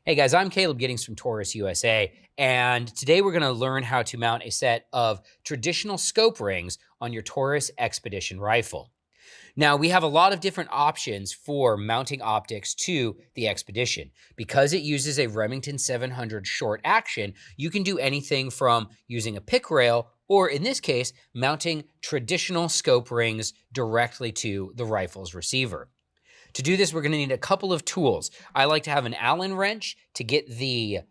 Hey guys, I'm Caleb Giddings from Taurus USA, and today we're going to learn how to mount a set of traditional scope rings on your Taurus Expedition rifle. Now, we have a lot of different options for mounting optics to the Expedition. Because it uses a Remington 700 short action, you can do anything from using a pick rail, or in this case, mounting traditional scope rings directly to the rifle's receiver. To do this, we're going to need a couple of tools. I like to have an Allen wrench to get the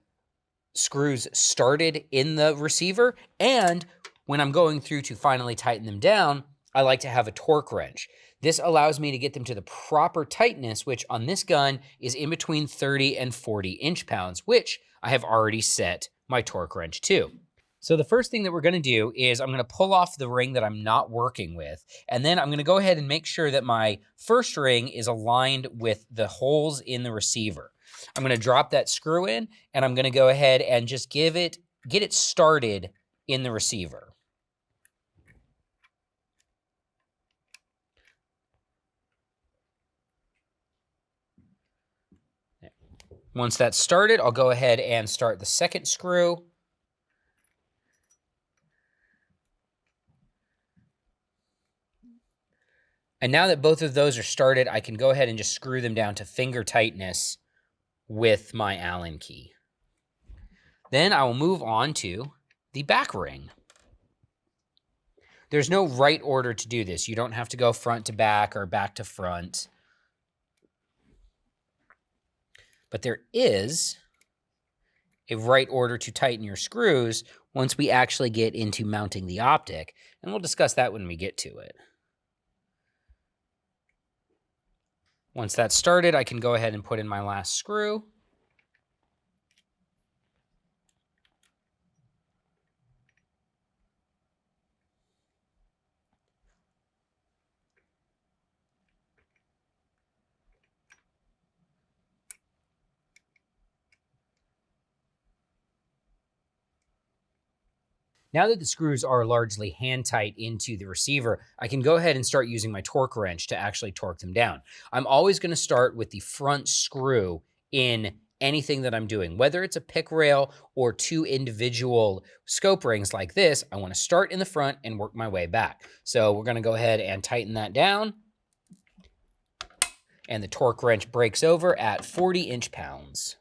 screws started in the receiver, and when I'm going through to finally tighten them down, I like to have a torque wrench. This allows me to get them to the proper tightness, which on this gun is in between 30 and 40 inch-pounds, which I have already set my torque wrench to. So the first thing that we're gonna do is I'm gonna pull off the ring that I'm not working with, and then I'm gonna go ahead and make sure that my first ring is aligned with the holes in the receiver. I'm gonna drop that screw in, and I'm gonna go ahead and just get it started in the receiver. Once that's started, I'll go ahead and start the second screw. And now that both of those are started, I can go ahead and just screw them down to finger tightness with my Allen key. Then I will move on to the back ring. There's no right order to do this. You don't have to go front to back or back to front. But there is a right order to tighten your screws once we actually get into mounting the optic, and we'll discuss that when we get to it. Once that's started, I can go ahead and put in my last screw. Now that the screws are largely hand tight into the receiver, I can go ahead and start using my torque wrench to actually torque them down. I'm always going to start with the front screw in anything that I'm doing. Whether it's a pick rail or two individual scope rings like this, I want to start in the front and work my way back. So we're going to go ahead and tighten that down. And the torque wrench breaks over at 40 inch-pounds.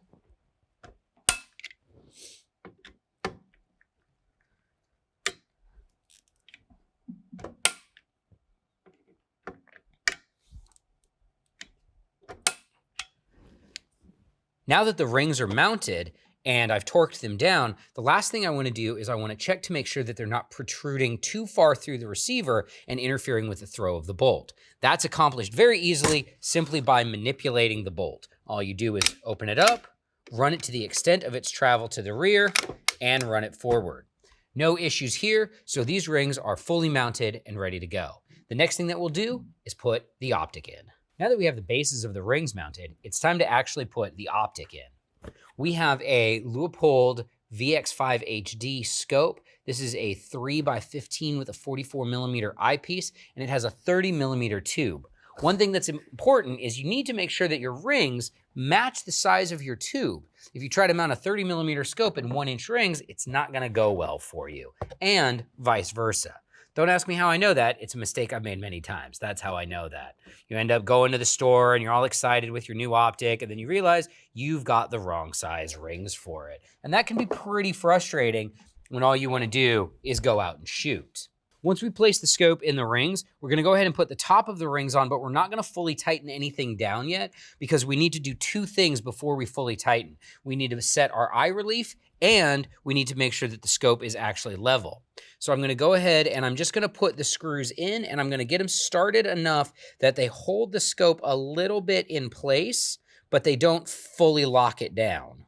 Now that the rings are mounted and I've torqued them down, the last thing I want to do is I want to check to make sure that they're not protruding too far through the receiver and interfering with the throw of the bolt. That's accomplished very easily simply by manipulating the bolt. All you do is open it up, run it to the extent of its travel to the rear, and run it forward. No issues here, so these rings are fully mounted and ready to go. The next thing that we'll do is put the optic in. Now that we have the bases of the rings mounted, it's time to actually put the optic in. We have a Leupold VX5 HD scope. This is a 3x15 with a 44mm eyepiece, and it has a 30mm tube. One thing that's important is you need to make sure that your rings match the size of your tube. If you try to mount a 30mm scope in 1-inch rings, it's not gonna go well for you, and vice versa. Don't ask me how I know that. It's a mistake I've made many times. That's how I know that. You end up going to the store and you're all excited with your new optic, and then you realize you've got the wrong size rings for it. And that can be pretty frustrating when all you want to do is go out and shoot. Once we place the scope in the rings, we're going to go ahead and put the top of the rings on, but we're not going to fully tighten anything down yet because we need to do two things before we fully tighten. We need to set our eye relief, and we need to make sure that the scope is actually level. So I'm going to go ahead and I'm just going to put the screws in, and I'm going to get them started enough that they hold the scope a little bit in place, but they don't fully lock it down.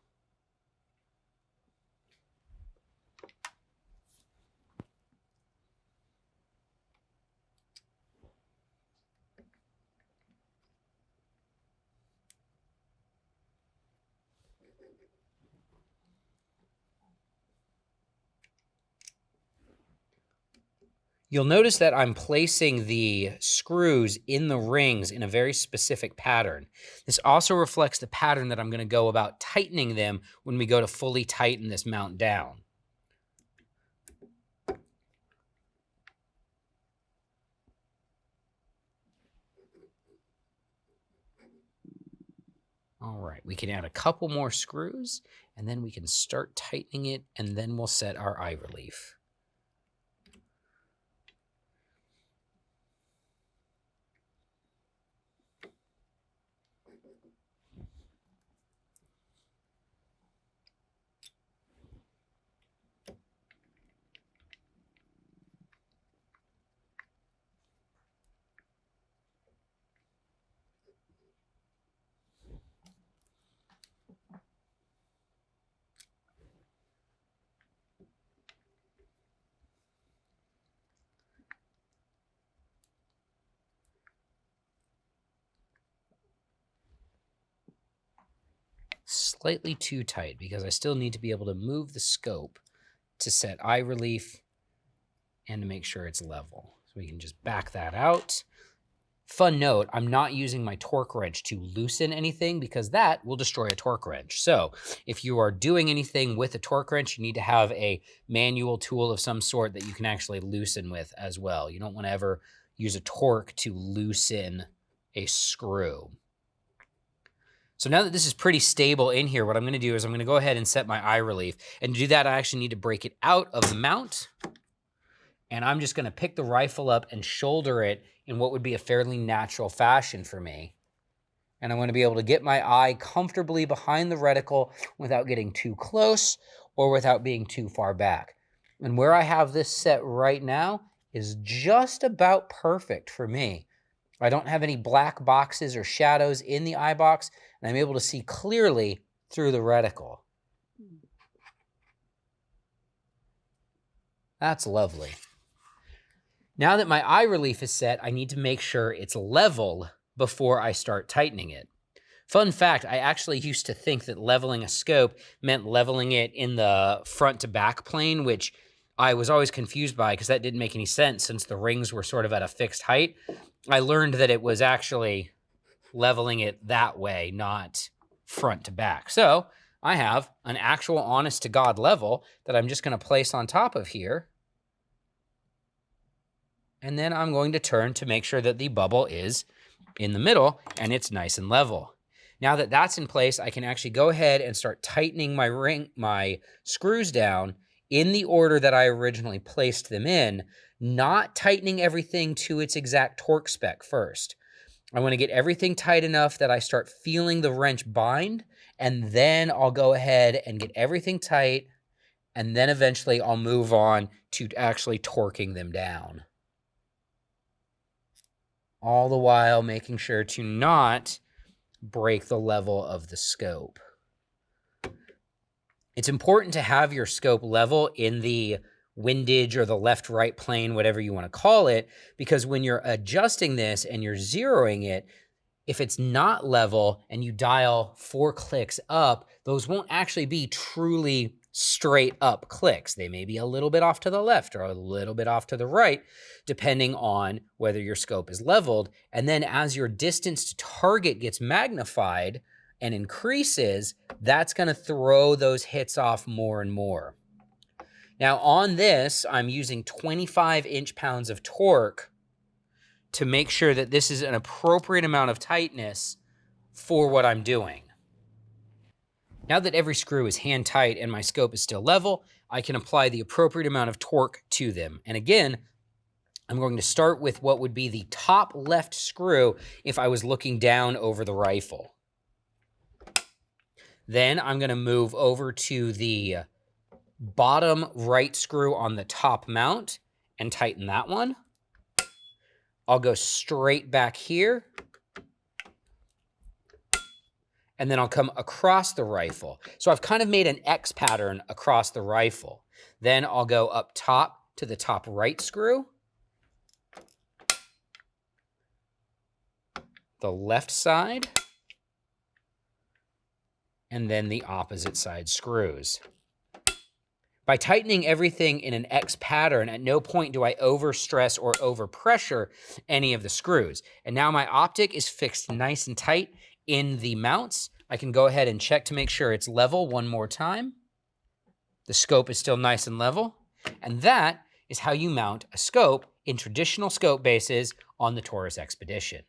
You'll notice that I'm placing the screws in the rings in a very specific pattern. This also reflects the pattern that I'm going to go about tightening them when we go to fully tighten this mount down. All right, we can add a couple more screws, and then we can start tightening it, and then we'll set our eye relief. Slightly too tight because I still need to be able to move the scope to set eye relief and to make sure it's level. So we can just back that out. Fun note, I'm not using my torque wrench to loosen anything because that will destroy a torque wrench. So if you are doing anything with a torque wrench, you need to have a manual tool of some sort that you can actually loosen with as well. You don't want to ever use a torque to loosen a screw. So now that this is pretty stable in here, what I'm going to do is I'm going to go ahead and set my eye relief. And to do that, I actually need to break it out of the mount. And I'm just going to pick the rifle up and shoulder it in what would be a fairly natural fashion for me. And I want to be able to get my eye comfortably behind the reticle without getting too close or without being too far back. And where I have this set right now is just about perfect for me. I don't have any black boxes or shadows in the eye box, and I'm able to see clearly through the reticle. That's lovely. Now that my eye relief is set, I need to make sure it's level before I start tightening it. Fun fact, I actually used to think that leveling a scope meant leveling it in the front to back plane, which I was always confused by because that didn't make any sense since the rings were sort of at a fixed height. I learned that it was actually leveling it that way, not front to back. So I have an actual honest to God level that I'm just going to place on top of here. And then I'm going to turn to make sure that the bubble is in the middle and it's nice and level. Now that that's in place, I can actually go ahead and start tightening my screws down in the order that I originally placed them in, not tightening everything to its exact torque spec first. I want to get everything tight enough that I start feeling the wrench bind, and then I'll go ahead and get everything tight, and then eventually I'll move on to actually torquing them down. All the while making sure to not break the level of the scope. It's important to have your scope level in the windage or the left-right plane, whatever you want to call it, because when you're adjusting this and you're zeroing it, if it's not level and you dial 4 clicks up, those won't actually be truly straight up clicks. They may be a little bit off to the left or a little bit off to the right, depending on whether your scope is leveled. And then as your distance to target gets magnified and increases, that's going to throw those hits off more and more. Now on this, I'm using 25 inch-pounds of torque to make sure that this is an appropriate amount of tightness for what I'm doing. Now that every screw is hand tight and my scope is still level, I can apply the appropriate amount of torque to them. And again, I'm going to start with what would be the top left screw if I was looking down over the rifle. Then I'm going to move over to the bottom right screw on the top mount and tighten that one. I'll go straight back here, and then I'll come across the rifle. So I've kind of made an X pattern across the rifle. Then I'll go up top to the top right screw, the left side, and then the opposite side screws. By tightening everything in an X pattern, at no point do I overstress or overpressure any of the screws. And now my optic is fixed nice and tight in the mounts. I can go ahead and check to make sure it's level one more time. The scope is still nice and level. And that is how you mount a scope in traditional scope bases on the Taurus Expedition.